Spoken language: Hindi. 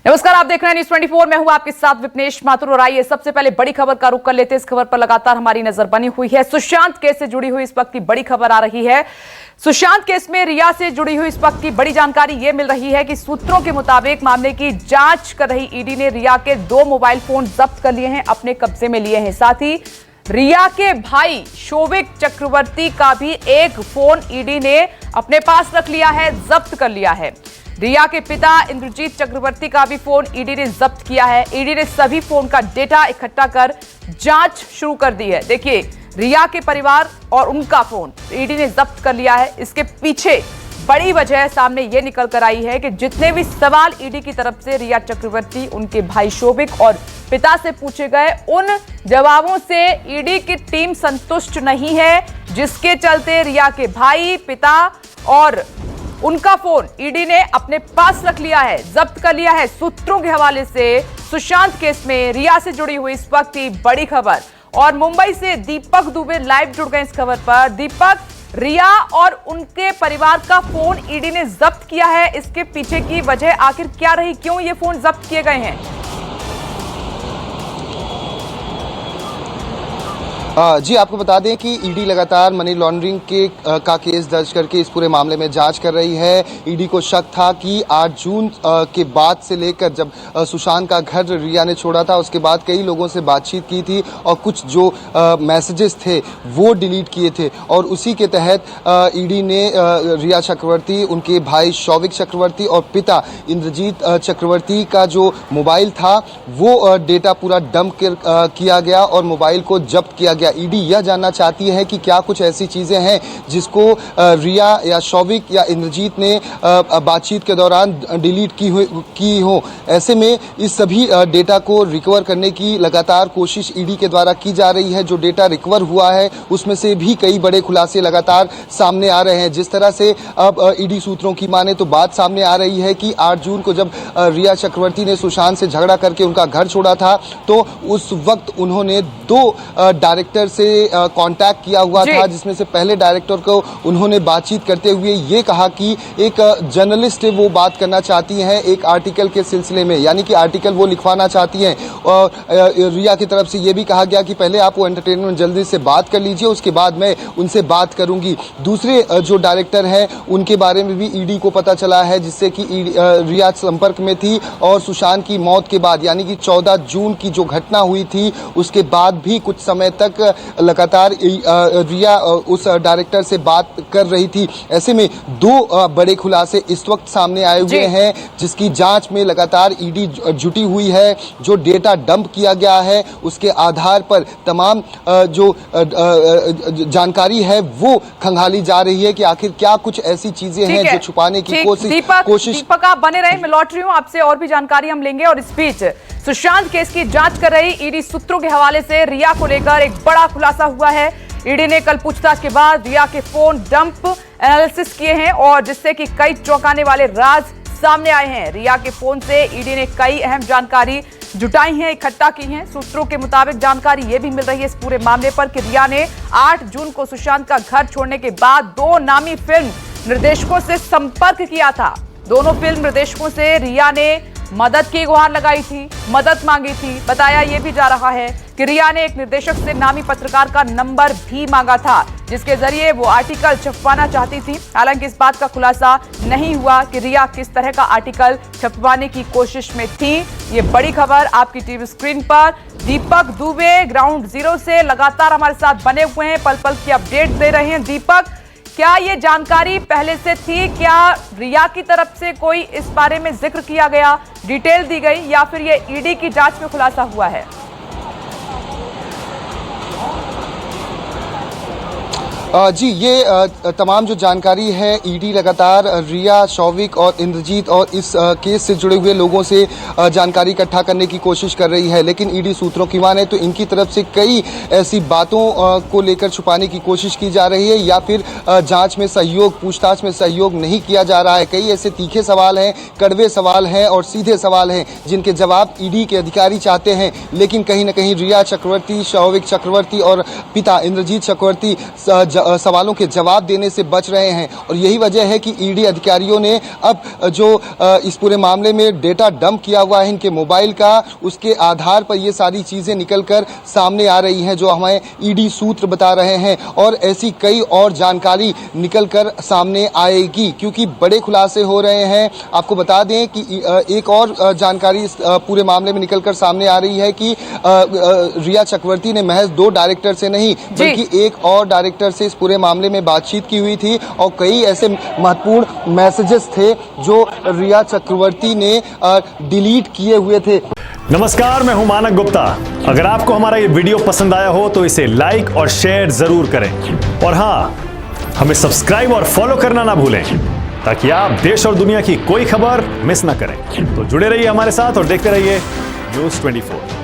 नमस्कार, आप देख रहे हैं न्यूज़ 24। मैं हूं आपके साथ विपनेश माथुर। और आइए सबसे पहले बड़ी खबर का रुख कर लेते हैं। इस खबर पर लगातार हमारी नजर बनी हुई है। सुशांत केस से जुड़ी हुई इस वक्त की बड़ी खबर आ रही है। सुशांत केस में रिया से जुड़ी हुई इस वक्त की बड़ी जानकारी यह मिल रही है कि सूत्रों के मुताबिक मामले की जांच कर रही ईडी ने रिया के 2 मोबाइल फोन जब्त कर लिए हैं, अपने कब्जे में लिए हैं। साथ ही रिया के भाई शोविक चक्रवर्ती का भी एक फोन ईडी ने अपने पास रख लिया है, जब्त कर लिया है। रिया के पिता इंद्रजीत चक्रवर्ती का भी फोन ईडी ने जब्त किया है। ईडी ने सभी फोन का डेटा इकट्ठा कर जांच शुरू कर दी है। देखिए, रिया के परिवार और उनका फोन ईडी ने जब्त कर लिया है। इसके पीछे बड़ी वजह सामने यह निकल कर आई है कि जितने भी सवाल ईडी की तरफ से रिया चक्रवर्ती, उनके भाई शोभिक और पिता से पूछे गए, उन जवाबों से ईडी की टीम संतुष्ट नहीं है, जिसके चलते रिया के भाई, पिता और उनका फोन ईडी ने अपने पास रख लिया है, जब्त कर लिया है। सूत्रों के हवाले से सुशांत केस में रिया से जुड़ी हुई इस वक्त की बड़ी खबर। और मुंबई से दीपक दुबे लाइव जुड़ गए इस खबर पर। दीपक, रिया और उनके परिवार का फोन ईडी ने जब्त किया है, इसके पीछे की वजह आखिर क्या रही, क्यों ये फोन जब्त किए गए हैं? जी, आपको बता दें कि ईडी लगातार मनी लॉन्ड्रिंग का केस दर्ज करके इस पूरे मामले में जांच कर रही है। ईडी को शक था कि 8 जून के बाद से लेकर जब सुशांत का घर रिया ने छोड़ा था, उसके बाद कई लोगों से बातचीत की थी और कुछ जो मैसेजेस थे वो डिलीट किए थे। और उसी के तहत ईडी ने रिया चक्रवर्ती, उनके भाई शौविक चक्रवर्ती और पिता इंद्रजीत चक्रवर्ती का जो मोबाइल था वो डेटा पूरा डंप किया गया और मोबाइल को जब्त किया गया। ईडी यह जानना चाहती है कि क्या कुछ ऐसी चीजें हैं जिसको रिया या शौविक या इंद्रजीत ने बातचीत के दौरान डिलीट की हो। ऐसे में इस सभी डेटा को रिकवर करने की लगातार कोशिश ईडी के द्वारा की जा रही है। जो डेटा रिकवर हुआ है उसमें से भी कई बड़े खुलासे लगातार सामने आ रहे हैं। जिस तरह से अब ईडी सूत्रों की माने तो बात सामने आ रही है कि 8 जून को जब रिया चक्रवर्ती ने सुशांत से झगड़ा करके उनका घर छोड़ा था, तो उस वक्त उन्होंने 2 डायरेक्टर से कांटेक्ट किया हुआ था, जिसमें से पहले डायरेक्टर को उन्होंने बातचीत करते हुए ये कहा कि एक जर्नलिस्ट वो बात करना चाहती हैं एक आर्टिकल के सिलसिले में, यानी कि आर्टिकल वो लिखवाना चाहती हैं। और रिया की तरफ से ये भी कहा गया कि पहले आप वो एंटरटेनमेंट जल्दी से बात कर लीजिए, उसके बाद मैं उनसे बात करूंगी। दूसरे जो डायरेक्टर हैं उनके बारे में भी ईडी को पता चला है, जिससे कि रिया संपर्क में थी और सुशांत की मौत के बाद, यानी कि 14 जून की जो घटना हुई थी उसके बाद भी कुछ समय तक लगातार रिया उस डायरेक्टर से बात कर रही थी। ऐसे में 2 बड़े खुलासे इस वक्त सामने आए हुए हैं, जिसकी जांच में लगातार ईडी जुटी हुई है। जो डेटा डंप किया गया है उसके आधार पर तमाम जो जानकारी है वो खंगाली जा रही है कि आखिर क्या कुछ ऐसी चीजें हैं जो छुपाने की कोशिश। दीपक, आप बने रहे, मैं लौट रही हूँ आपसे, और भी जानकारी हम लेंगे। और इस बीच सुशांत केस की जांच कर रही ईडी सूत्रों के हवाले से रिया को लेकर एक बड़ा खुलासा हुआ है। ईडी ने कल पूछताछ के बाद रिया के फोन डंप एनालिसिस किए हैं और जिससे कि कई चौंकाने वाले राज सामने आए हैं। रिया के फोन से ईडी ने कई अहम जानकारी जुटाई है, इकट्ठा की है। सूत्रों के मुताबिक जानकारी यह भी मिल रही है इस पूरे मामले पर कि रिया ने 8 जून को सुशांत का घर छोड़ने के बाद 2 नामी फिल्म निर्देशकों से संपर्क किया था। दोनों फिल्म निर्देशकों से रिया ने मदद की गुहार लगाई थी, मदद मांगी थी। बताया यह भी जा रहा है कि रिया ने एक निर्देशक से नामी पत्रकार का नंबर भी मांगा था, जिसके जरिए वो आर्टिकल छपवाना चाहती थी। हालांकि इस बात का खुलासा नहीं हुआ कि रिया किस तरह का आर्टिकल छपवाने की कोशिश में थी। ये बड़ी खबर आपकी टीवी स्क्रीन पर। दीपक दुबे ग्राउंड जीरो से लगातार हमारे साथ बने हुए हैं, पल पल की अपडेट दे रहे हैं। दीपक, क्या ये जानकारी पहले से थी? क्या रिया की तरफ से कोई इस बारे में जिक्र किया गया, डिटेल दी गई, या फिर ये ईडी की जांच में खुलासा हुआ है? जी, ये तमाम जो जानकारी है ईडी लगातार रिया, शौविक और इंद्रजीत और इस केस से जुड़े हुए लोगों से जानकारी इकट्ठा करने की कोशिश कर रही है। लेकिन ईडी सूत्रों की माने तो इनकी तरफ से कई ऐसी बातों को लेकर छुपाने की कोशिश की जा रही है या फिर जांच में सहयोग, पूछताछ में सहयोग नहीं किया जा रहा है। कई ऐसे तीखे सवाल हैं, कड़वे सवाल हैं और सीधे सवाल हैं जिनके जवाब ईडी के अधिकारी चाहते हैं। लेकिन कहीं ना कहीं रिया चक्रवर्ती, शौविक चक्रवर्ती और पिता इंद्रजीत चक्रवर्ती सवालों के जवाब देने से बच रहे हैं। और यही वजह है कि ईडी अधिकारियों ने अब जो इस पूरे मामले में डेटा डंप किया हुआ है इनके मोबाइल का, उसके आधार पर ये सारी चीजें निकलकर सामने आ रही हैं जो हमें ईडी सूत्र बता रहे हैं। और ऐसी कई और जानकारी निकलकर सामने आएगी क्योंकि बड़े खुलासे हो रहे हैं। आपको बता दें कि एक और जानकारी इस पूरे मामले में निकलकर सामने आ रही है कि रिया चक्रवर्ती ने महज 2 डायरेक्टर से नहीं बल्कि एक और डायरेक्टर से इस पूरे मामले में बातचीत की हुई थी और कई ऐसे महत्वपूर्ण मैसेजेस थे जो रिया चक्रवर्ती ने डिलीट किए हुए थे। नमस्कार, मैं हूं मानक गुप्ता। अगर आपको हमारा ये वीडियो पसंद आया हो तो इसे लाइक और शेयर जरूर करें और हाँ, हमें सब्सक्राइब और फॉलो करना ना भूलें ताकि आप देश और दुनिया की कोई खबर मिस ना करें। तो जुड़े रहिए हमारे साथ और देखते रहिए News 24।